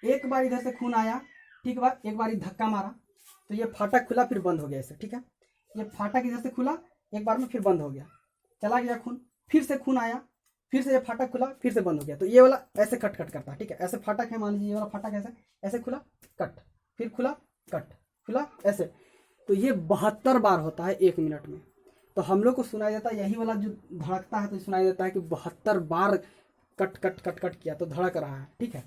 एक बार इधर से खून आया, ठीक है, एक बार धक्का मारा तो ये फाटक खुला, फिर बंद हो गया ऐसे, ठीक है। ये फाटक इधर से खुला एक बार में, फिर बंद हो गया, चला गया खून, फिर से खून आया, फिर से ये फाटक खुला, फिर से बंद हो गया। तो ये वाला ऐसे कट कट करता है, ठीक है। ऐसे फाटक है, मान लीजिए ये वाला फाटक ऐसे ऐसे खुला कट, फिर खुला कट, खुला ऐसे। तो ये 72 बार होता है 1 मिनट में। तो हम लोग को सुनाई देता है, यही वाला जो धड़कता है तो सुनाई देता है कि 72 बार कट कट कट कट किया तो धड़क रहा है, ठीक है।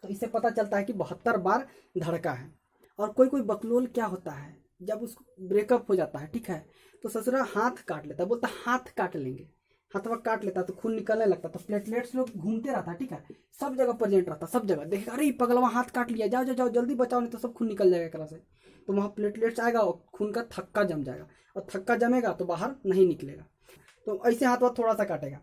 तो इससे पता चलता है कि 72 बार धड़का है। और कोई कोई बकलोल क्या होता है, जब उसको ब्रेकअप हो जाता है, ठीक है, तो ससुरा हाथ काट लेता है, बोलता हाथ काट लेंगे, हाथवा काट लेता है तो खून निकलने लगता है। तो प्लेटलेट्स लोग घूमते रहता है, ठीक है, सब जगह प्रेजेंट रहता है, सब जगह देखेगा, अरे पगलवा हाथ काट लिया, जाओ जाओ जाओ जल्दी बचाओ नहीं तो सब खून निकल जाएगा एकरा से। तो वहाँ प्लेटलेट्स आएगा और खून का थक्का जम जाएगा, और थक्का जमेगा तो बाहर नहीं निकलेगा। तो ऐसे हाथ थोड़ा सा काटेगा।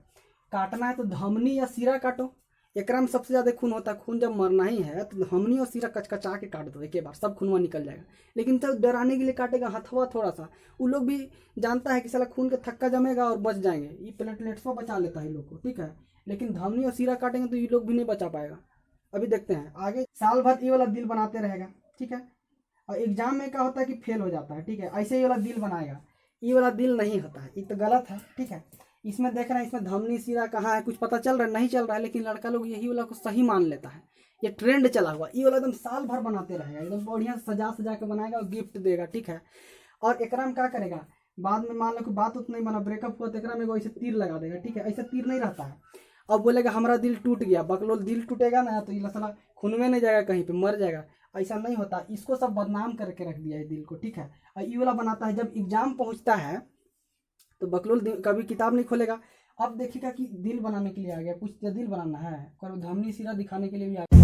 काटना है तो धमनी या सिरा काटो, एकरा में सबसे ज्यादा खून होता है। खून जब मरना ही है तो धमनी और सिरा कचकचा के काट दो एक बार, सब खून निकल जाएगा। लेकिन तब डराने के लिए काटेगा हथवा थोड़ा सा, वो लोग भी जानता है कि साला खून का थक्का जमेगा और बच जाएंगे, ये प्लेटलेट्स को बचा लेता है लोग को, ठीक है। लेकिन धमनी और सिरा काटेंगे तो ये लोग भी नहीं बचा पाएगा। अभी देखते हैं आगे। साल भर ये वाला दिल बनाते रहेगा, ठीक है। और एग्जाम में क्या होता है कि फेल हो जाता है, ठीक है, ऐसे ये वाला दिल बनाएगा, ये वाला दिल नहीं होता है, ये तो गलत है, ठीक है। इसमें देख रहे हैं, इसमें धमनी सिरा कहाँ है कुछ पता चल रहा है नहीं चल रहा है, लेकिन लड़का लोग यही वाला को सही मान लेता है। ये ट्रेंड चला हुआ, ये वाला एकदम साल भर बनाते रहेगा, एकदम बढ़िया सजा सजा के बनाएगा और गिफ्ट देगा, ठीक है। और एकरा में क्या करेगा, बाद में मान लो कि बात उतना नहीं बना, ब्रेकअप हुआ तो एकरा में ऐसे तीर लगा देगा, ठीक है। ऐसे तीर नहीं रहता है। अब बोलेगा हमारा दिल टूट गया, बकलोल दिल टूटेगा ना तो ये साला खून में नहीं जाएगा, कहीं पे मर जाएगा, ऐसा नहीं होता। इसको सब बदनाम करके रख दिया है दिल को, ठीक है। और ये वाला बनाता है, जब एग्जाम पहुंचता है तो बकलोल कभी किताब नहीं खोलेगा। अब देखिएगा कि दिल बनाने के लिए आ गया, कुछ दिल बनाना है, और धमनी सिरा दिखाने के लिए भी आ गया।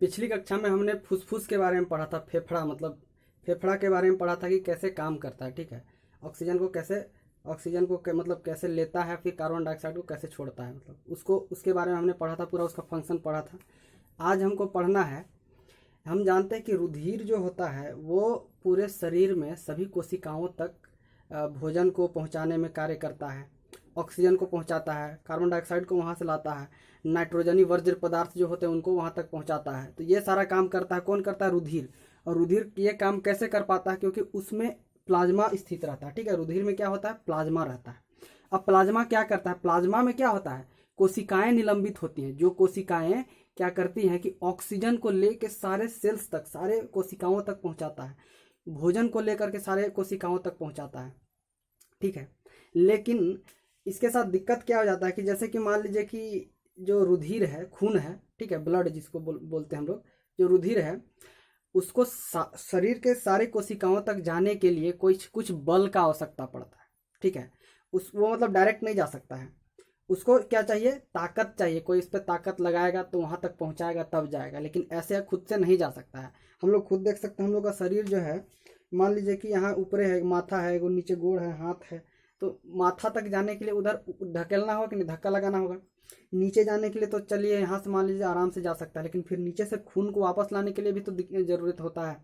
पिछली कक्षा में हमने फुसफुस के बारे में पढ़ा था, फेफड़ा, मतलब फेफड़ा के बारे में पढ़ा था कि कैसे काम करता है, ठीक है। ऑक्सीजन को मतलब कैसे लेता है, फिर कार्बन डाइऑक्साइड को कैसे छोड़ता है, मतलब उसको उसके बारे में हमने पढ़ा था, पूरा उसका फंक्शन पढ़ा था। आज हमको पढ़ना है, हम जानते हैं कि रुधिर जो होता है वो पूरे शरीर में सभी कोशिकाओं तक भोजन को पहुंचाने में कार्य करता है, ऑक्सीजन को पहुंचाता है, कार्बन डाइऑक्साइड को वहां से लाता है, नाइट्रोजनी वर्ज्य पदार्थ जो होते हैं उनको वहां तक पहुंचाता है। तो ये सारा काम करता है कौन, करता है रुधिर। और रुधिर ये काम कैसे कर पाता है, क्योंकि उसमें प्लाज्मा स्थित रहता है, ठीक है। रुधिर में क्या होता है, प्लाज्मा रहता है। अब प्लाज्मा क्या करता है, प्लाज्मा में क्या होता है, कोशिकाएं निलंबित होती हैं, जो कोशिकाएं क्या करती हैं कि ऑक्सीजन को लेकर सारे सेल्स तक, सारे कोशिकाओं तक पहुंचाता है, भोजन को लेकर के सारे कोशिकाओं तक पहुंचाता है, ठीक है। लेकिन इसके साथ दिक्कत क्या हो जाता है कि जैसे कि मान लीजिए कि जो रुधिर है, खून है, ठीक है, ब्लड जिसको बोलते हैं हम लोग, जो रुधिर है उसको शरीर के सारे कोशिकाओं तक जाने के लिए कुछ बल का आवश्यकता पड़ता है, ठीक है। वो मतलब डायरेक्ट नहीं जा सकता है, उसको क्या चाहिए, ताकत चाहिए, कोई इस पर ताकत लगाएगा तो वहां तक पहुंचाएगा तब जाएगा, लेकिन ऐसे खुद से नहीं जा सकता है। हम लोग खुद देख सकते हैं, हम लोग का शरीर जो है, मान लीजिए कि यहाँ ऊपर है, माथा है, वो नीचे गोड़ है, हाथ है, तो माथा तक जाने के लिए उधर ढकेलना होगा कि नहीं, धक्का लगाना होगा। नीचे जाने के लिए तो चलिए यहाँ से मान लीजिए आराम से जा सकता है, लेकिन फिर नीचे से खून को वापस लाने के लिए भी तो जरूरत होता है,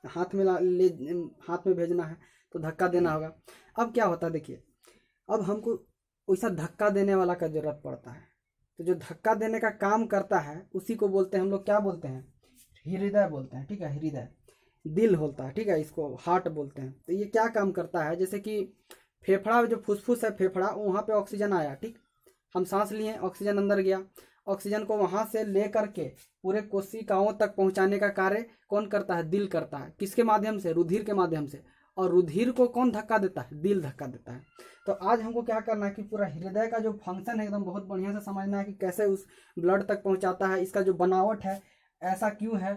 हाथ में हाथ में भेजना है तो धक्का देना होगा। अब क्या होता है देखिए, अब हमको वैसा धक्का देने वाला का जरूरत पड़ता है। तो जो धक्का देने का काम करता है उसी को बोलते हैं हम लोग, क्या बोलते हैं, हृदय बोलते हैं, ठीक है। हृदय दिल होता है, ठीक है, इसको हार्ट बोलते हैं। तो ये क्या काम करता है, जैसे कि फेफड़ा जो फुसफुस है, फेफड़ा, वहाँ पे ऑक्सीजन आया, ठीक, हम सांस लिए, ऑक्सीजन अंदर गया, ऑक्सीजन को वहां से लेकर के पूरे कोशिकाओं तक पहुंचाने का कार्य कौन करता है, दिल करता है। किसके माध्यम से, रुधिर के माध्यम से। और रुधिर को कौन धक्का देता है, दिल धक्का देता है। तो आज हमको क्या करना है कि पूरा हृदय का जो फंक्शन है एकदम बहुत बढ़िया से समझना है कि कैसे उस ब्लड तक पहुंचाता है, इसका जो बनावट है, ऐसा क्यों है,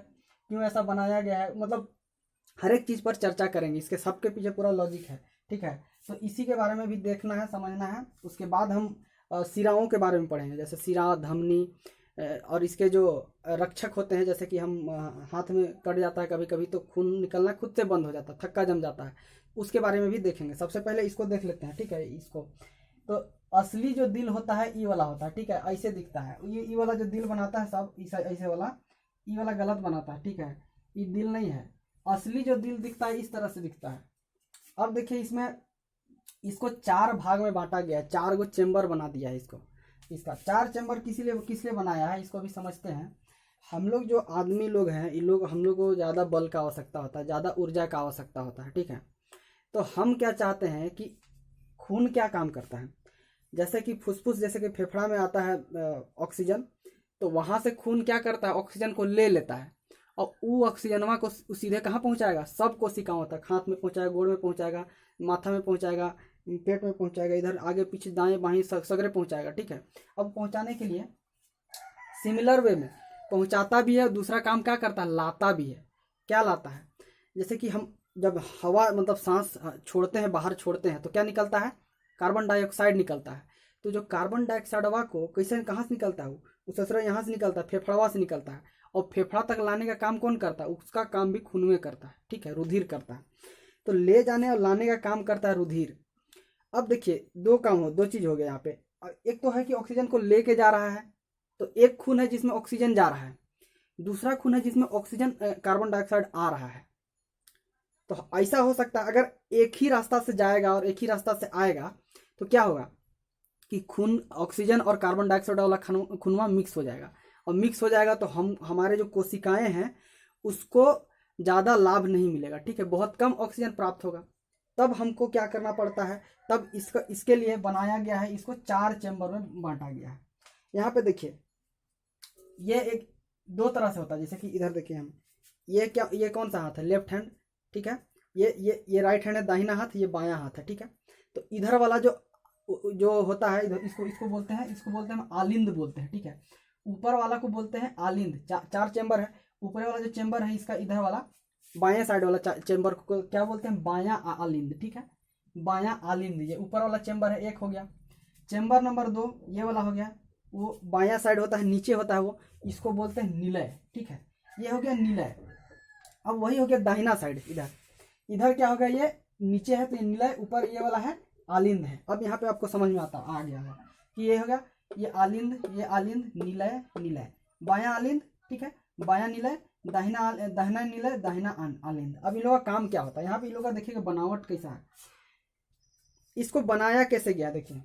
क्यों ऐसा बनाया गया है, मतलब हर एक चीज पर चर्चा करेंगे, इसके सबके पीछे पूरा लॉजिक है, ठीक है। तो इसी के बारे में भी देखना है, समझना है। उसके बाद हम सिराओं के बारे में पढ़ेंगे, जैसे सिरा, धमनी, और इसके जो रक्षक होते हैं, जैसे कि हम हाथ में कट जाता है कभी कभी तो खून निकलना खुद से बंद हो जाता है, थक्का जम जाता है, उसके बारे में भी देखेंगे। सबसे पहले इसको देख लेते हैं, ठीक है। इसको तो असली जो दिल होता है ई वाला होता है, ठीक है, ऐसे दिखता है। ये ई वाला जो दिल बनाता है सब ऐसे वाला, ई वाला गलत बनाता है, ठीक है, ये दिल नहीं है। असली जो दिल दिखता है इस तरह से दिखता है, अब देखिए इसमें इसको 4 भाग में बांटा गया है, 4 गो चेम्बर बना दिया है इसको। इसका 4 चेम्बर किस लिए बनाया है इसको भी समझते हैं। हम लोग जो आदमी लोग हैं, इन लोग हम लोग को ज़्यादा बल का आवश्यकता होता है, ज़्यादा ऊर्जा का आवश्यकता होता है, ठीक है। तो हम क्या चाहते हैं कि खून क्या काम करता है, जैसे कि फुसफुस, जैसे कि फेफड़ा में आता है ऑक्सीजन, तो वहाँ से खून क्या करता है, ऑक्सीजन को ले लेता है और वो ऑक्सीजनवा को सीधे कहाँ पहुँचाएगा, सब कोशिकाओं तक, हाथ में पहुँचाएगा, गोड़ में पहुँचाएगा, माथा में पहुँचाएगा, पेट में पहुँचाएगा, इधर आगे पीछे दाएं बाएं सगरे पहुँचाएगा, ठीक है। अब पहुँचाने के लिए सिमिलर वे में पहुँचाता भी है, दूसरा काम क्या करता है, लाता भी है। क्या लाता है, जैसे कि हम जब हवा मतलब सांस छोड़ते हैं, बाहर छोड़ते हैं, तो क्या निकलता है, कार्बन डाइऑक्साइड निकलता है। तो जो कार्बन डाइऑक्साइड हवा को कैसे, कहाँ से निकलता है, वो ससुरा यहाँ से निकलता है, फेफड़वा से निकलता है, और फेफड़ा तक लाने का काम कौन करता है, उसका काम भी खून में करता है, ठीक है, रुधिर करता है। तो ले जाने और लाने का काम करता है रुधिर। अब देखिए दो चीज़ हो गया यहाँ पे। एक तो है कि ऑक्सीजन को लेके जा रहा है, तो एक खून है जिसमें ऑक्सीजन जा रहा है, दूसरा खून है जिसमें ऑक्सीजन कार्बन डाइऑक्साइड आ रहा है। तो ऐसा हो सकता है अगर एक ही रास्ता से जाएगा और एक ही रास्ता से आएगा तो क्या होगा कि खून ऑक्सीजन और कार्बन डाइऑक्साइड वाला खूनवा मिक्स हो जाएगा, और मिक्स हो जाएगा तो हमारे जो कोशिकाएं हैं उसको ज़्यादा लाभ नहीं मिलेगा, ठीक है, बहुत कम ऑक्सीजन प्राप्त होगा। तब हमको क्या करना पड़ता है, तब इसके लिए बनाया गया है, इसको 4 चैम्बर में बांटा गया है। यहाँ पे देखिए ये एक 2 तरह से होता है, जैसे कि इधर देखिए हम, ये कौन सा हाथ है, लेफ्ट हैंड, ठीक है, ये राइट हैंड है, दाहिना हाथ, ये बायां हाथ है, ठीक है। तो इधर वाला जो होता है, इधर इसको बोलते हैं, हम आलिंद बोलते हैं, ठीक है। ऊपर वाला को बोलते हैं आलिंद। 4 चैम्बर है, ऊपर वाला जो चैम्बर है इसका, इधर वाला बायां साइड वाला चैम्बर को क्या बोलते हैं, बायां आलिंद, ठीक है, बायां आलिंद। ये ऊपर वाला चैम्बर है, एक हो गया। चैम्बर नंबर 2 ये वाला हो गया, वो बायां साइड होता है, नीचे होता है वो, इसको बोलते हैं निलय, ठीक है, ये हो गया निलय। अब वही हो गया दाहिना साइड, इधर क्या हो गया, ये नीचे है तो ये निलय, ऊपर ये वाला है आलिंद है। अब यहाँ पे आपको समझ में आ गया है कि ये हो गया, ये आलिंद, निलय, बायां आलिंद, ठीक है, बायां निलय, दाहिना निलय, दाहिना आलिंद। अब इन लोगों का काम क्या होता है, यहाँ पे इन लोगों का देखिएगा बनावट कैसा है, इसको बनाया कैसे गया, देखिए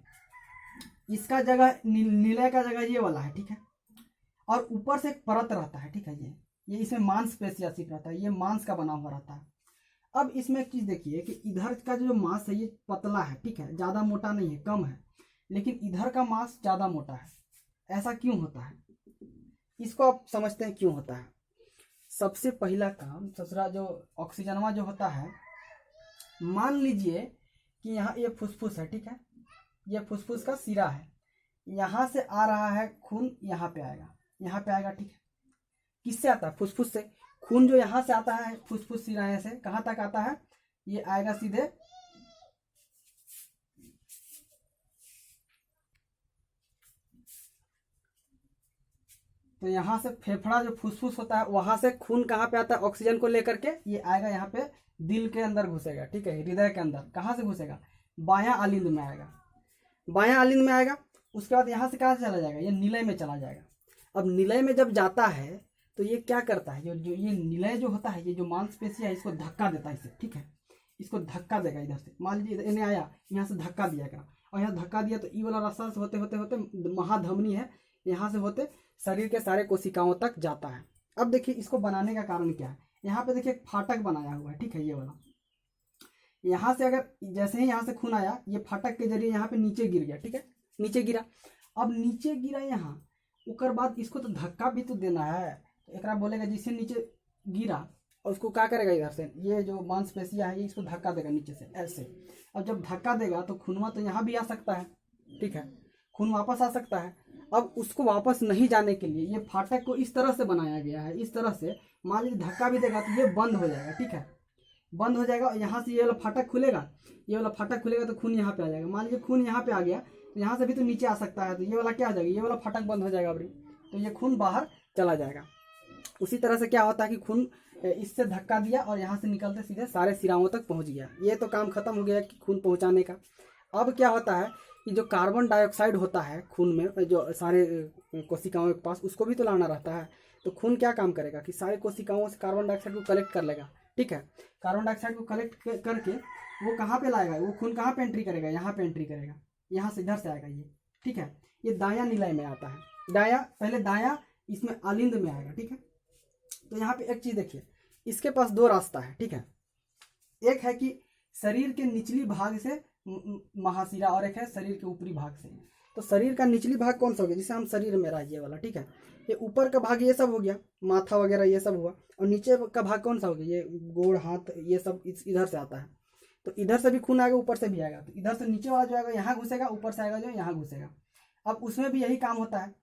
इसका जगह निलय का जगह ये वाला है, ठीक है, और ऊपर से एक परत रहता है, ठीक है, ये इसमें मांसपेशियासिक रहता है, ये मांस का बना हुआ रहता है। अब इसमें एक चीज देखिए कि इधर का जो मांस है ये पतला है, ठीक है, ज्यादा मोटा नहीं है, कम है, लेकिन इधर का मांस ज्यादा मोटा है। ऐसा क्यों होता है, इसको आप समझते हैं क्यों होता है। सबसे पहला काम, ससुरा जो ऑक्सीजनवा जो होता है, मान लीजिए कि यहाँ ये फुसफुस है, ठीक है, ये फुसफुस का सिरा है, यहाँ से आ रहा है खून, यहाँ पे आएगा, ठीक है, किससे आता है, फुसफुस से। खून जो यहाँ से आता है फुसफुस सिराए से कहाँ तक आता है, ये आएगा सीधे तो यहाँ से फेफड़ा जो फुसफुस होता है वहां से खून कहाँ पे आता है, ऑक्सीजन को लेकर के ये आएगा यहाँ पे, दिल के अंदर घुसेगा, ठीक है, हृदय के अंदर। कहाँ से घुसेगा, बायां आलिंद में आएगा, उसके बाद यहाँ से कहाँ से चला जाएगा, ये निलय में चला जाएगा। अब निलय में जब जाता है तो ये क्या करता है, जो ये निलय जो होता है, ये जो मांसपेशी है इसको धक्का देता है इसे, ठीक है, इसको धक्का देगा इधर से। मान लीजिए इन्हें आया, यहाँ से धक्का दिया और यहाँ धक्का दिया तो ई वाला रास्ता से होते होते होते महाधमनी है, यहाँ से होते शरीर के सारे कोशिकाओं तक जाता है। अब देखिए इसको बनाने का कारण क्या है, यहाँ पे देखिए फाटक बनाया हुआ है, ठीक है, ये वाला। यहाँ से अगर जैसे ही यहाँ से खून आया, ये फाटक के जरिए यहाँ पे नीचे गिर गया, ठीक है, नीचे गिरा। अब नीचे गिरा यहाँ, उसके बाद इसको तो धक्का भी तो देना है, तो एक बोलेगा जिससे नीचे गिरा और उसको क्या करेगा, इधर से ये जो मांसपेशियां है ये इसको धक्का देगा नीचे से ऐसे। अब जब धक्का देगा तो खूनवा तो यहाँ भी आ सकता है, ठीक है, खून वापस आ सकता है। अब उसको वापस नहीं जाने के लिए ये फाटक को इस तरह से बनाया गया है, इस तरह से मान लीजिए धक्का भी देगा तो ये बंद हो जाएगा, ठीक है, बंद हो जाएगा। और यहाँ से ये वाला फाटक खुलेगा, ये वाला फाटक खुलेगा तो खून यहाँ पे आ जाएगा। मान लीजिए खून यहाँ पे आ गया तो यहाँ से भी तो नीचे आ सकता है, तो ये वाला क्या आ जाएगा, ये वाला फाटक बंद हो जाएगा अभी, तो ये खून बाहर चला जाएगा। उसी तरह से क्या होता है कि खून इससे धक्का दिया और यहाँ से निकलते सीधे सारे सिराओं तक पहुँच गया, ये तो काम खत्म हो गया कि खून पहुँचाने का। अब क्या होता है कि जो कार्बन डाइऑक्साइड होता है खून में, जो सारे कोशिकाओं के पास, उसको भी तो लाना रहता है। तो खून क्या काम करेगा कि सारे कोशिकाओं से कार्बन डाइऑक्साइड को कलेक्ट कर लेगा, ठीक है। कार्बन डाइऑक्साइड को कलेक्ट करके वो कहाँ पे लाएगा, वो खून कहाँ पे एंट्री करेगा, यहाँ पे एंट्री करेगा, यहाँ से इधर से आएगा ये, ठीक है। ये दायां निलय में आता है, दायां, पहले दायां इसमें आलिंद में आएगा, ठीक है। तो यहाँ पे एक चीज देखिए, इसके पास दो रास्ता है, ठीक है। एक है कि शरीर के निचली भाग से महाशिरा, और एक है शरीर के ऊपरी भाग से। तो शरीर का निचली भाग कौन सा हो गया, जिसे हम शरीर में रहा ये वाला, ठीक है। ये ऊपर का भाग ये सब हो गया, माथा वगैरह ये सब हुआ, और नीचे का भाग कौन सा हो गया, ये गोड़ हाथ ये सब इधर से आता है। तो इधर से भी खून आएगा, ऊपर से भी आएगा। तो इधर से नीचे वाला जो आएगा यहाँ घुसेगा, ऊपर से आएगा जो यहाँ घुसेगा। अब उसमें भी यही काम होता है,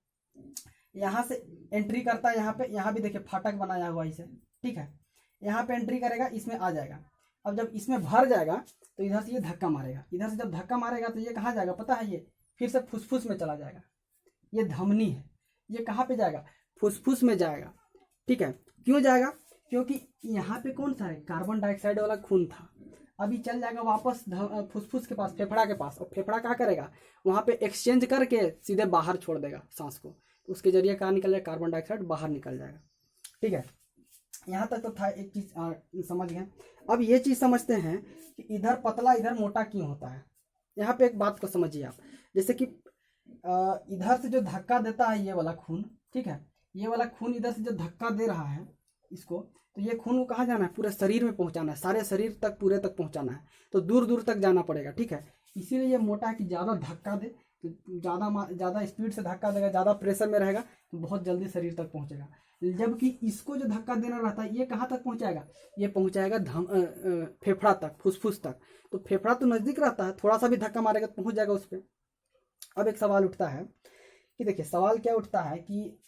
यहाँ से एंट्री करता है, यहाँ पे, यहाँ भी देखिए फाटक बनाया हुआ इसे, ठीक है। यहाँ पे एंट्री करेगा, इसमें आ जाएगा। अब जब इसमें भर जाएगा तो इधर से ये धक्का मारेगा, इधर से जब धक्का मारेगा तो ये कहाँ जाएगा पता है, ये फिर से फुसफुस में चला जाएगा। ये धमनी है, ये कहाँ पे जाएगा, फुसफुस में जाएगा, ठीक है। क्यों जाएगा, क्योंकि यहाँ पे कौन सा है, कार्बन डाइऑक्साइड वाला खून था। अभी चल जाएगा वापस फुसफुस के पास, फेफड़ा के पास, और फेफड़ा क्या करेगा, वहाँ पे एक्सचेंज करके सीधे बाहर छोड़ देगा सांस को। उसके जरिए कहाँ निकल जाएगा, कार्बन डाइऑक्साइड बाहर निकल जाएगा, ठीक है। यहाँ तक तो था, एक चीज समझ गए। अब ये चीज समझते हैं कि इधर पतला इधर मोटा क्यों होता है। यहाँ पे एक बात को समझिए आप, जैसे कि इधर से जो धक्का देता है ये वाला खून, ठीक है, ये वाला खून इधर से जो धक्का दे रहा है इसको, तो ये खून को कहाँ जाना है, पूरे शरीर में पहुँचाना है, सारे शरीर तक, पूरे तक पहुँचाना है, तो दूर दूर तक जाना पड़ेगा, ठीक है। इसीलिए ये मोटा है कि ज़्यादा धक्का दे, तो ज़्यादा स्पीड से धक्का देगा, ज़्यादा प्रेशर में रहेगा तो बहुत जल्दी शरीर तक पहुँचेगा। जबकि इसको जो धक्का देना रहता है ये कहाँ तक पहुँचाएगा, ये पहुँचाएगा फेफड़ा तक, फुसफुस तक। तो फेफड़ा तो नज़दीक रहता है, थोड़ा सा भी धक्का मारेगा तो पहुँच जाएगा उस पर। अब एक सवाल उठता है कि देखिए, सवाल क्या उठता है कि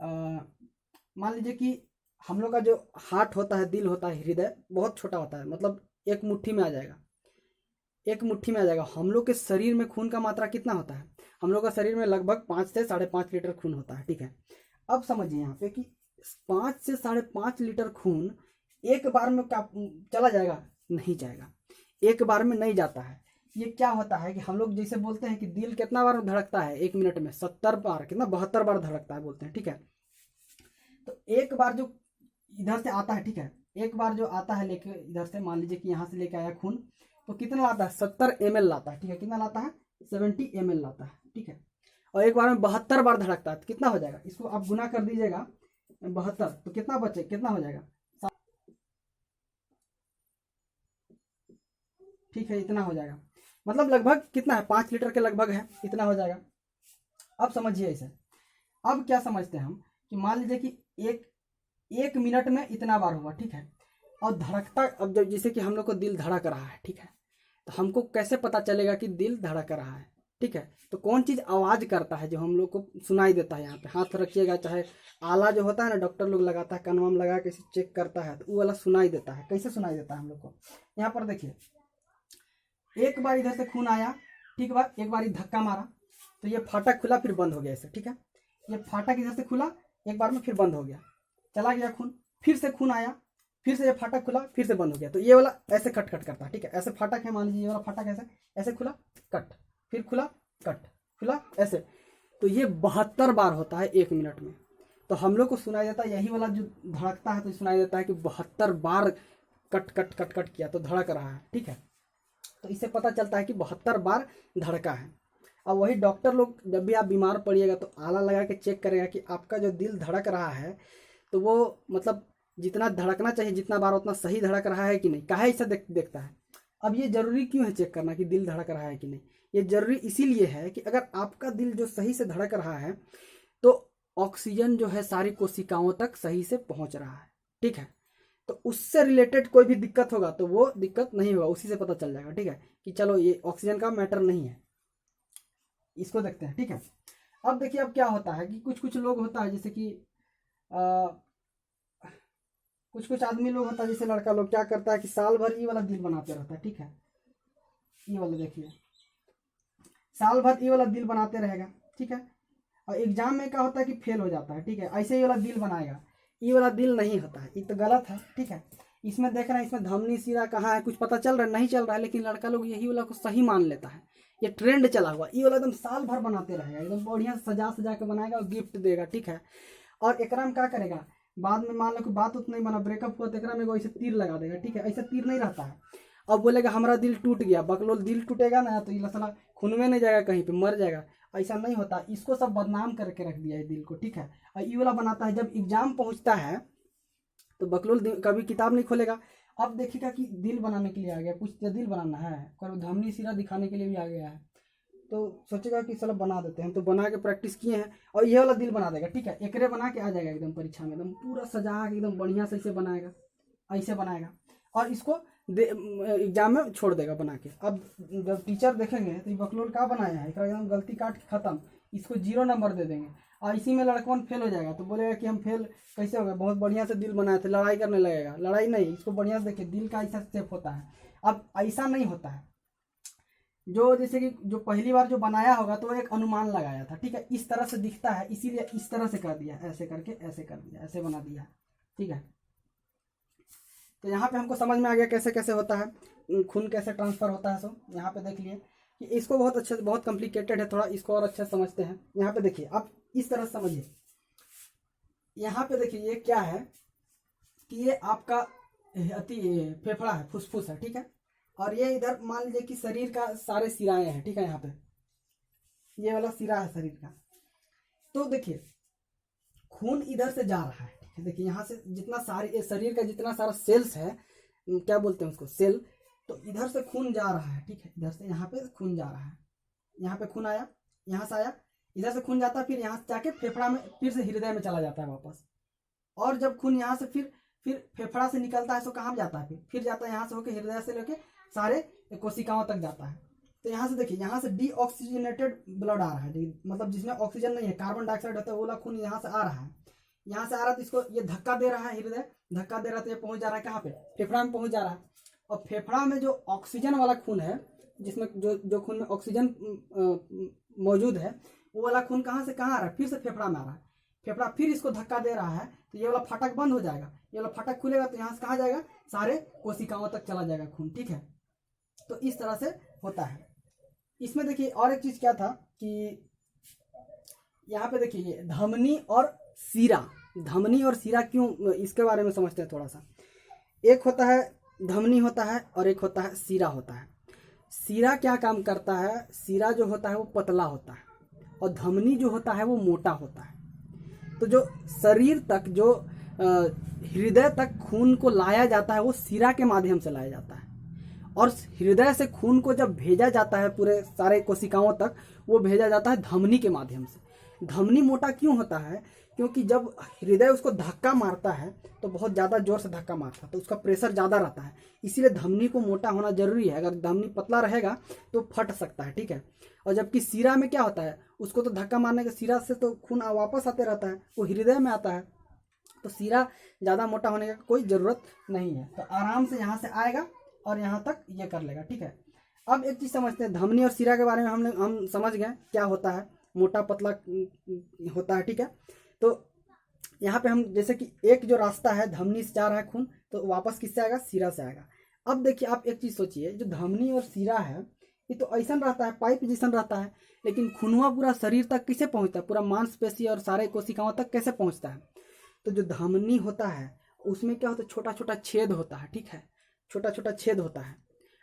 मान लीजिए कि हम लोग का जो हार्ट होता है, दिल होता है, हृदय बहुत छोटा होता है, मतलब एक मुट्ठी में आ जाएगा, एक मुट्ठी में आ जाएगा। हम लोग के शरीर में खून का मात्रा कितना होता है, हम लोग का शरीर में लगभग 5 से 5.5 लीटर खून होता है, ठीक है। अब समझिए यहाँ पे कि 5 से 5.5 लीटर खून एक बार में चला जाएगा, नहीं जाएगा, एक बार में नहीं जाता है। ये क्या होता है कि हम लोग जैसे बोलते हैं कि दिल कितना बार धड़कता है एक मिनट में, 70 बार, कितना 72 बार धड़कता है बोलते हैं, ठीक है। तो एक बार जो इधर से आता है, ठीक है, एक बार जो आता है लेके इधर से, मान लीजिए कि यहाँ से लेके आया खून, तो कितना लाता है, 70 ml लाता है, ठीक है। कितना लाता है, 70 ml लाता है, ठीक है। और एक बार में 72 बार धड़कता है, तो कितना हो जाएगा, इसको आप गुना कर दीजिएगा 72, तो कितना बचे, कितना हो जाएगा, ठीक है, इतना हो जाएगा। मतलब लगभग कितना है, 5 लीटर के लगभग है, इतना हो जाएगा। अब समझिए इसे। अब क्या समझते हैं हम कि मान लीजिए कि एक मिनट में इतना बार हुआ, ठीक है, और धड़कता, अब जब जैसे कि हम लोग को दिल धड़क रहा है, ठीक है, तो हमको कैसे पता चलेगा कि दिल धड़क रहा है, ठीक है। तो कौन चीज़ आवाज़ करता है जो हम लोग को सुनाई देता है, यहाँ पे हाथ रखिएगा, चाहे आला जो होता है ना, डॉक्टर लोग लगाता है, कान वाम लगा के चेक करता है, तो वो वाला सुनाई देता है। कैसे सुनाई देता है हम लोग को, यहाँ पर देखिए, एक बार इधर से खून आया, ठीक है, एक बार धक्का मारा तो ये फाटक खुला, फिर बंद हो गया ऐसे, ठीक है। ये फाटक इधर से खुला एक बार में, फिर बंद हो गया, चला गया खून, फिर से खून आया, फिर से ये फाटक खुला, फिर से बंद हो गया। तो ये वाला ऐसे कट कट करता है, ठीक है। ऐसे फाटक है, मान लीजिए ये वाला फाटक ऐसे, ऐसे खुला कट, फिर खुला कट, खुला ऐसे। तो ये 72 बार होता है एक मिनट में। तो हम लोग को सुनाई देता है, यही वाला जो धड़कता है तो सुनाई देता है कि 72 बार कट कट कट कट किया तो धड़क रहा है, ठीक है। तो इससे पता चलता है कि 72 बार धड़का है। अब वही डॉक्टर लोग, जब भी आप बीमार पड़िएगा तो आला लगा के चेक करेगा कि आपका जो दिल धड़क रहा है तो वो मतलब जितना धड़कना चाहिए जितना बार, उतना सही धड़क रहा है कि नहीं, काहे ऐसा देखता है। अब ये जरूरी क्यों है चेक करना कि दिल धड़क रहा है कि नहीं, ये जरूरी इसीलिए है कि अगर आपका दिल जो सही से धड़क रहा है तो ऑक्सीजन जो है सारी कोशिकाओं तक सही से पहुंच रहा है, ठीक है। तो उससे रिलेटेड कोई भी दिक्कत होगा तो वो दिक्कत नहीं होगा, उसी से पता चल जाएगा, ठीक है, कि चलो ये ऑक्सीजन का मैटर नहीं है। इसको देखते हैं, ठीक है। अब देखिए, अब क्या होता है कि कुछ लोग होता है, जैसे कि कुछ आदमी लोग होता है, जैसे लड़का लोग क्या करता है कि साल भर ये वाला दिल बनाते रहता है, ठीक है। ये वाला देखिए, साल भर ये वाला दिल बनाते रहेगा, ठीक है। और एग्जाम में क्या होता है कि फेल हो जाता है, ठीक है। ऐसे ही वाला दिल बनाएगा, ये वाला दिल नहीं होता है, ये तो गलत है, ठीक है। इसमें देख रहे हैं, इसमें धमनी शिरा कहाँ है कुछ पता चल रहा है, नहीं चल रहा है, लेकिन लड़का लोग यही वाला को सही मान लेता है। ये ट्रेंड चला हुआ, ये वाला एकदम साल भर बनाते रहेगा, एकदम बढ़िया सजा के बनाएगा और गिफ्ट देगा, ठीक है। और एकराम क्या करेगा, बाद में मान लो कि बात उतना नहीं बना, ब्रेकअप हुआ तो एकरा में ऐसे तीर लगा देगा, ठीक है, ऐसा तीर नहीं रहता है। अब बोलेगा हमारा दिल टूट गया, बकलोल दिल टूटेगा ना तो ये साला खून में नहीं जाएगा, कहीं पे मर जाएगा, ऐसा नहीं होता। इसको सब बदनाम करके रख दिया है दिल को, ठीक है। और ये वाला बनाता है जब एग्जाम पहुंचता है तो बकलोल कभी किताब नहीं खोलेगा, अब देखिएगा कि दिल बनाने के लिए आ गया, कुछ दिल बनाना है, कोई धमनी सिरा दिखाने के लिए भी आ गया है, तो सोचेगा कि चलो बना देते हैं, तो बना के प्रैक्टिस किए हैं और ये वाला दिल बना देगा, ठीक है। एकरे बना के आ जाएगा एकदम परीक्षा में, एकदम पूरा सजा के एकदम बढ़िया से ऐसे बनाएगा, ऐसे बनाएगा और इसको एग्जाम में छोड़ देगा बना के। अब जब टीचर देखेंगे तो ये बकलोल का बनाया है, एकदम गलती काट के खत्म, इसको 0 नंबर दे देंगे और इसी में लड़कवन फेल हो जाएगा, तो बोलेगा कि हम फेल कैसे हो गए, बहुत बढ़िया से दिल बनाए थे, लड़ाई करने लगेगा। लड़ाई नहीं, इसको बढ़िया से देखिए दिल का ऐसा शेप होता है। अब ऐसा नहीं होता है, जो जैसे कि जो पहली बार जो बनाया होगा तो एक अनुमान लगाया था, ठीक है, इस तरह से दिखता है इसीलिए इस तरह से कर दिया, ऐसे करके ऐसे कर दिया, ऐसे बना दिया, ठीक है। तो यहाँ पे हमको समझ में आ गया कैसे कैसे होता है, खून कैसे ट्रांसफर होता है। सो यहाँ पे देख लिए कि इसको बहुत अच्छे से, बहुत कॉम्प्लिकेटेड है थोड़ा, इसको और अच्छे से समझते हैं। यहाँ पे देखिए आप इस तरह से समझिए, यहाँ पे देखिए ये क्या है कि ये आपका अति फेफड़ा है, फुसफुस है, ठीक है। और ये इधर मान लीजिए कि शरीर का सारे सिराएं हैं, ठीक है, यहाँ पे ये वाला सिरा है शरीर का। तो देखिए खून इधर से जा रहा है, ठीक है, देखिए यहाँ से जितना सारे शरीर का जितना सारा सेल्स है, क्या बोलते हैं उसको, सेल, तो इधर से खून जा रहा है, ठीक है, इधर से यहाँ पे खून जा रहा है, यहाँ पे खून आया, यहाँ से आया, इधर से खून जाता है, फिर यहाँ से जाके फेफड़ा में, फिर से हृदय में चला जाता है वापस। और जब खून यहाँ से फिर फेफड़ा से निकलता है तो कहाँ जाता है, फिर जाता है यहाँ से होकर हृदय से लेके सारे कोशिकाओं तक जाता है। तो यहाँ से देखिए, यहाँ से डीऑक्सीजनेटेड ब्लड आ रहा है, मतलब जिसमें ऑक्सीजन नहीं है, कार्बन डाइऑक्साइड होता है, वो वाला खून यहाँ से आ रहा है, यहाँ से आ रहा है, तो इसको ये धक्का दे रहा है, हृदय धक्का दे रहा है, तो ये पहुंच जा रहा है कहाँ पे, फेफड़ा में पहुंच जा रहा है। और फेफड़ा में जो ऑक्सीजन वाला खून है, जिसमें जो खून में ऑक्सीजन मौजूद है, वो वाला खून कहाँ से कहाँ आ रहा है, फिर से फेफड़ा में आ रहा है, फेफड़ा फिर इसको धक्का दे रहा है, तो ये वाला फाटक बंद हो जाएगा, ये वाला फाटक खुलेगा तो यहाँ से कहाँ जाएगा, सारे कोशिकाओं तक चला जाएगा खून, ठीक है। तो इस तरह से होता है। इसमें देखिए और एक चीज क्या था कि यहाँ पे देखिए ये धमनी और सीरा, धमनी और सीरा क्यों, इसके बारे में समझते हैं थोड़ा सा। एक होता है धमनी होता है और एक होता है सीरा होता है। सीरा क्या काम करता है, सीरा जो होता है वो पतला होता है और धमनी जो होता है वो मोटा होता है। तो जो शरीर तक, जो हृदय तक खून को लाया जाता है वो सीरा के माध्यम से लाया जाता है, और हृदय से खून को जब भेजा जाता है पूरे सारे कोशिकाओं तक, वो भेजा जाता है धमनी के माध्यम से। धमनी मोटा क्यों होता है, क्योंकि जब हृदय उसको धक्का मारता है तो बहुत ज़्यादा जोर से धक्का मारता है, तो उसका प्रेशर ज़्यादा रहता है, इसीलिए धमनी को मोटा होना जरूरी है। अगर धमनी पतला रहेगा तो फट सकता है, ठीक है। और जबकि सीरा में क्या होता है, उसको तो धक्का मारने के सीरा से तो खून वापस आते रहता है, वो हृदय में आता है, तो सीरा ज़्यादा मोटा होने का कोई ज़रूरत नहीं है, तो आराम से यहाँ से आएगा और यहाँ तक ये कर लेगा, ठीक है। अब एक चीज़ समझते हैं, धमनी और सीरा के बारे में हम समझ गए क्या होता है, मोटा पतला होता है, ठीक है। तो यहाँ पे हम जैसे कि एक जो रास्ता है, धमनी से जा रहा है खून, तो वापस किससे आएगा, सीरा से आएगा। अब देखिए आप एक चीज़ सोचिए, जो धमनी और सीरा है ये तो ऐसा रहता है, पाइप जैसा रहता है, लेकिन खूनवा पूरा शरीर तक कैसे पहुँचता है, पूरा मांसपेशी और सारे कोशिकाओं तक कैसे पहुँचता है। तो जो धमनी होता है उसमें क्या होता है, छोटा छोटा छेद होता है, ठीक है, छोटा छोटा छेद होता है।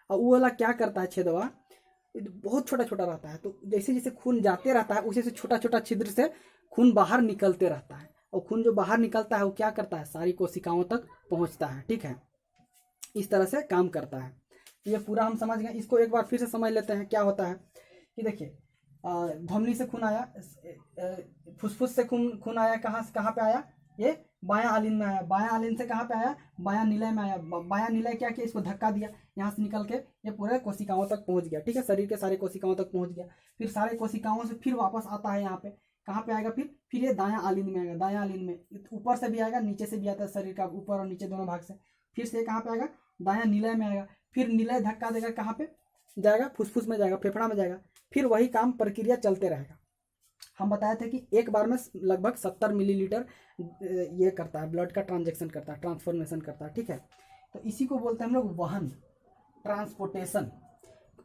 और वो वाला क्या करता है, छेदवा बहुत छोटा छोटा रहता है, तो जैसे जैसे खून जाते रहता है उसी से छोटा छोटा छिद्र से खून बाहर निकलते रहता है, और खून जो बाहर निकलता है वो क्या करता है, सारी कोशिकाओं तक पहुंचता है, ठीक है। इस तरह से काम करता है। ये पूरा हम समझ गए। इसको एक बार फिर से समझ लेते हैं क्या होता है कि देखिए, धमनी से खून आया, फुसफुस से खून आया, कहाँ पे आया, ये बायां आलिन में आया, बायां आलिन से कहाँ पे आया, बायां निलय में आया, बायां निलय क्या किया, इसको धक्का दिया, यहाँ से निकल के ये पूरे कोशिकाओं तक पहुंच गया, ठीक है, शरीर के सारे कोशिकाओं तक पहुंच गया। फिर सारे कोशिकाओं से फिर वापस आता है यहाँ पे, कहाँ पे आएगा, फिर ये दायां आलिन में आएगा, दायां आलिन में ऊपर से भी आएगा, नीचे से भी आता है, शरीर का ऊपर और नीचे दोनों भाग से। फिर से कहाँ पे आएगा, दायां निलय में आएगा, फिर निलय धक्का देगा, कहाँ पे जाएगा, फुसफुस में जाएगा, फेफड़ा में जाएगा, फिर वही काम प्रक्रिया चलते रहेगा। हम बताए थे कि एक बार में लगभग 70 मिलीलीटर ये करता है, ब्लड का ट्रांजेक्शन करता है, ट्रांसफॉर्मेशन करता है, ठीक है। तो इसी को बोलते हैं हम लोग वहन, ट्रांसपोर्टेशन,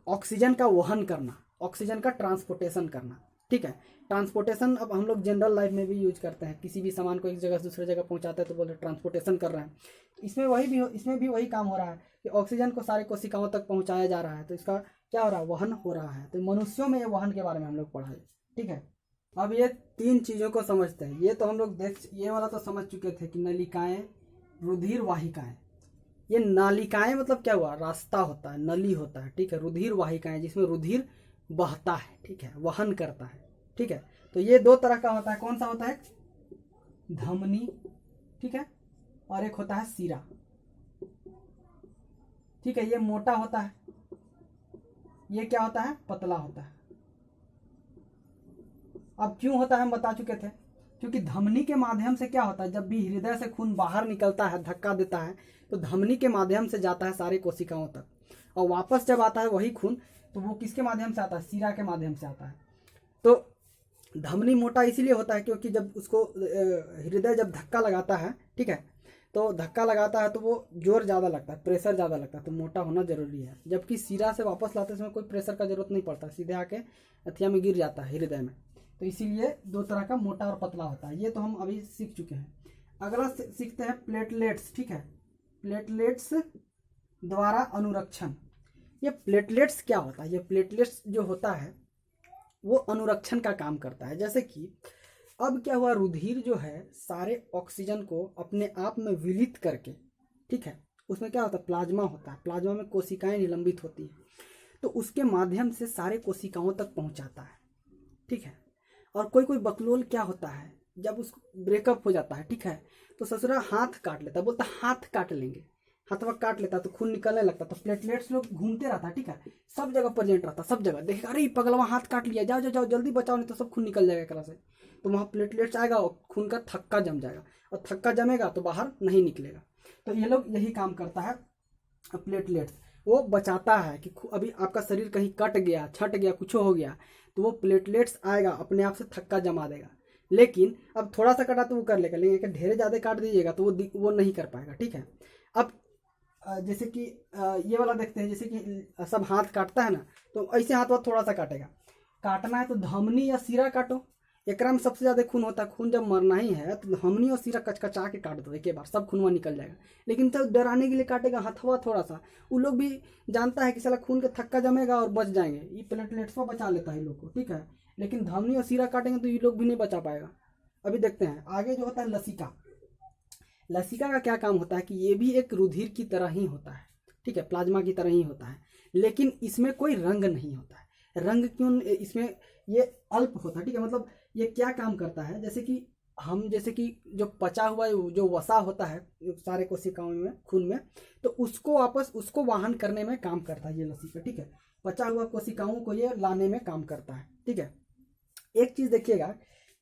ऑक्सीजन का वहन करना, ऑक्सीजन का ट्रांसपोर्टेशन करना। ठीक है। ट्रांसपोर्टेशन अब हम लोग जनरल लाइफ में भी यूज करते हैं, किसी भी सामान को एक जगह से दूसरे जगह पहुंचाते हैं तो बोलते हैं ट्रांसपोर्टेशन कर रहे हैं। इसमें भी वही काम हो रहा है कि ऑक्सीजन को सारे कोशिकाओं तक पहुंचाया जा रहा है, तो इसका क्या हो रहा है, वहन हो रहा है। तो मनुष्यों में ये वहन के बारे में हम लोग पढ़ा है, ठीक है। अब ये 3 चीज़ों को समझते हैं। ये तो हम लोग ये वाला तो समझ चुके थे कि नलिकाएं, रुधिर वाहिकाएं। ये नालिकाएं मतलब क्या हुआ, रास्ता होता है, नली होता है, ठीक है। रुधिर वाहिकाएं जिसमें रुधिर बहता है, ठीक है, वहन करता है, ठीक है। तो ये 2 तरह का होता है। कौन सा होता है, धमनी, ठीक है, और एक होता है सीरा, ठीक है। ये मोटा होता है, ये क्या होता है, पतला होता है। अब क्यों होता है हम बता चुके थे, क्योंकि धमनी के माध्यम से क्या होता है, जब भी हृदय से खून बाहर निकलता है, धक्का देता है, तो धमनी के माध्यम से जाता है सारे कोशिकाओं तक, और वापस जब आता है वही खून, तो वो किसके माध्यम से आता है, सीरा के माध्यम से आता है। तो धमनी मोटा इसीलिए होता है क्योंकि जब उसको हृदय जब धक्का लगाता है, ठीक है, तो धक्का लगाता है तो वो जोर ज़्यादा लगता है, प्रेशर ज़्यादा लगता है, तो मोटा होना जरूरी है। जबकि सीरा से वापस लाते समय कोई प्रेशर का जरूरत नहीं पड़ता, सीधे आके अथिया में गिर जाता है, हृदय में। तो इसीलिए 2 तरह का, मोटा और पतला होता है। ये तो हम अभी सीख चुके हैं। अगला सीखते हैं प्लेटलेट्स, ठीक है। प्लेटलेट्स द्वारा अनुरक्षण। ये प्लेटलेट्स क्या होता है, ये प्लेटलेट्स जो होता है वो अनुरक्षण का काम करता है। जैसे कि अब क्या हुआ, रुधिर जो है सारे ऑक्सीजन को अपने आप में विलित करके, ठीक है, उसमें क्या होता है, प्लाज्मा होता है, प्लाज्मा में कोशिकाएं निलंबित होती हैं, तो उसके माध्यम से सारे कोशिकाओं तक पहुंचाता है, ठीक है। और कोई कोई बकलोल क्या होता है, जब उसको ब्रेकअप हो जाता है, ठीक है, तो ससुरा हाथ काट लेता है, बोलता हाथ काट लेंगे, हाथवा काट लेता तो खून निकलने लगता, तो प्लेटलेट्स लोग घूमते रहता है, ठीक है, सब जगह प्रेजेंट रहता, सब जगह देखेगा, अरे पगलवा हाथ काट लिया, जाओ जाओ जाओ जल्दी बचाओ नहीं तो सब खून निकल जाएगा एकरा से। तो वहाँ प्लेटलेट्स आएगा और खून का थक्का जम जाएगा, और थक्का जमेगा तो बाहर नहीं निकलेगा। तो ये लोग यही काम करता है प्लेटलेट्स, वो बचाता है कि अभी आपका शरीर कहीं कट गया, छट गया, कुछ हो गया, तो वो प्लेटलेट्स आएगा अपने आप से थक्का जमा देगा। लेकिन अब थोड़ा सा कटा तो वो कर लेगा, लेकिन ढेर ज़्यादा काट दीजिएगा तो वो नहीं कर पाएगा, ठीक है। अब जैसे कि ये वाला देखते हैं, जैसे कि सब हाथ काटता है ना, तो ऐसे हाथ थोड़ा सा काटेगा। काटना है तो धमनी या सिरा काटो, एकरा में सबसे ज़्यादा खून होता है। खून जब मरना ही है तो धमनी और सिरा कचकचा के काट दो एक बार, सब खून वहाँ निकल जाएगा। लेकिन तो डराने के लिए काटेगा हथवा थोड़ा सा, वो लोग भी जानता है कि साला खून का थक्का जमेगा और बच जाएंगे, ये प्लेटलेट्स को बचा लेता है लोग को, ठीक है। लेकिन धमनी और सिरा काटेंगे तो ये लोग भी नहीं बचा पाएगा। अभी देखते हैं आगे जो होता है लसिका। लसिका का क्या काम होता है कि ये भी एक रुधिर की तरह ही होता है, ठीक है, प्लाज्मा की तरह ही होता है, लेकिन इसमें कोई रंग नहीं होता है। रंग क्यों, इसमें ये अल्प होता है, ठीक है। मतलब ये क्या काम करता है, जैसे कि जो पचा हुआ जो वसा होता है सारे कोशिकाओं में, खून में, तो उसको वापस उसको वाहन करने में काम करता है ये लसिका, ठीक है। पचा हुआ कोशिकाओं को ये लाने में काम करता है, ठीक है। एक चीज देखिएगा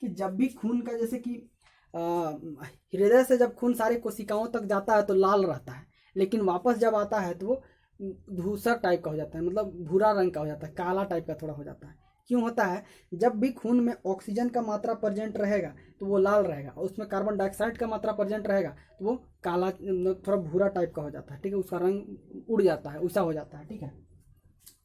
कि जब भी खून का, जैसे कि हृदय से जब खून सारे कोशिकाओं तक जाता है तो लाल रहता है, लेकिन वापस जब आता है तो वो धूसर टाइप का हो जाता है, मतलब भूरा रंग का हो जाता है, काला टाइप का थोड़ा हो जाता है। क्यों होता है, जब भी खून में ऑक्सीजन का मात्रा प्रेजेंट रहेगा तो वो लाल रहेगा, और उसमें कार्बन डाइऑक्साइड का मात्रा प्रेजेंट रहेगा तो वो काला, थोड़ा भूरा टाइप का हो जाता है, ठीक है, उसका रंग उड़ जाता है, वैसा हो जाता है, ठीक है।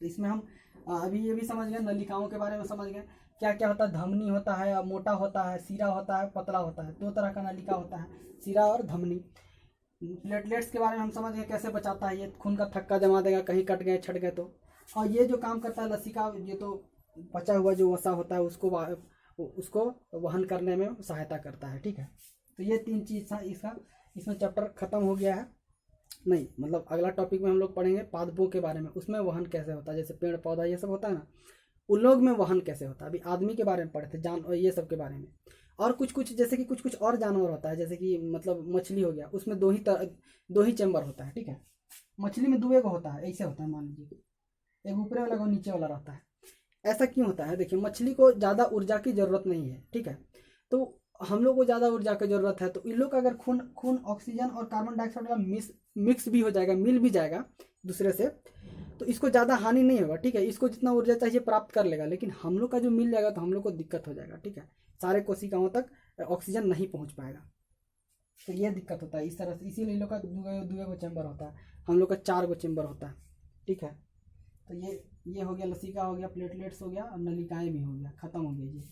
तो इसमें हम अभी ये भी समझ गए, नलिकाओं के बारे में समझ गए, क्या क्या होता है, धमनी होता है, मोटा होता है, सीरा होता है, पतला होता है, 2 तरह का नलिका होता है, सीरा और धमनी। प्लेटलेट्स के बारे में हम समझ गए कैसे बचाता है, ये खून का थक्का जमा देगा कहीं कट गए छट गए तो। और ये जो काम करता है लसिका, ये तो पचा हुआ जो वसा होता है उसको वहन करने में सहायता करता है, ठीक है। तो ये 3 चीज़ था इसमें चैप्टर खत्म हो गया है। नहीं, मतलब अगला टॉपिक में हम लोग पढ़ेंगे पादपों के बारे में, उसमें वहन कैसे होता है, जैसे पेड़ पौधा ये सब होता है ना, उन लोग में वहन कैसे होता है। अभी आदमी के बारे में पढ़े थे, जान ये सब के बारे में। और कुछ जैसे कि कुछ और जानवर होता है, जैसे कि मतलब मछली हो गया, उसमें 2 ही चैम्बर होता है, ठीक है। मछली में 2 एगो होता है, ऐसे होता है, मान लीजिए एक ऊपरे वाला और नीचे वाला रहता है। ऐसा क्यों होता है, देखिए मछली को ज़्यादा ऊर्जा की ज़रूरत नहीं है, ठीक है, तो हम लोग को ज़्यादा ऊर्जा की ज़रूरत है, तो इन लोग का अगर खून ऑक्सीजन और कार्बन डाइऑक्साइड वाला मिक्स भी हो जाएगा, मिल भी जाएगा दूसरे से, तो इसको ज़्यादा हानि नहीं होगा, ठीक है। इसको जितना ऊर्जा चाहिए प्राप्त कर लेगा, लेकिन हम लोग का जो मिल जाएगा तो हम लोग को दिक्कत हो जाएगा, ठीक है, सारे कोशिकाओं तक ऑक्सीजन नहीं पहुँच पाएगा, तो ये दिक्कत होता है। इस तरह से इसीलिए इन लोग का 2 चैम्बर होता है, हम लोग का 4 चैम्बर होता है, ठीक है। तो ये हो गया, लसिका हो गया, प्लेटलेट्स हो गया और नलिकाएं भी हो गया, ख़त्म हो गई जी।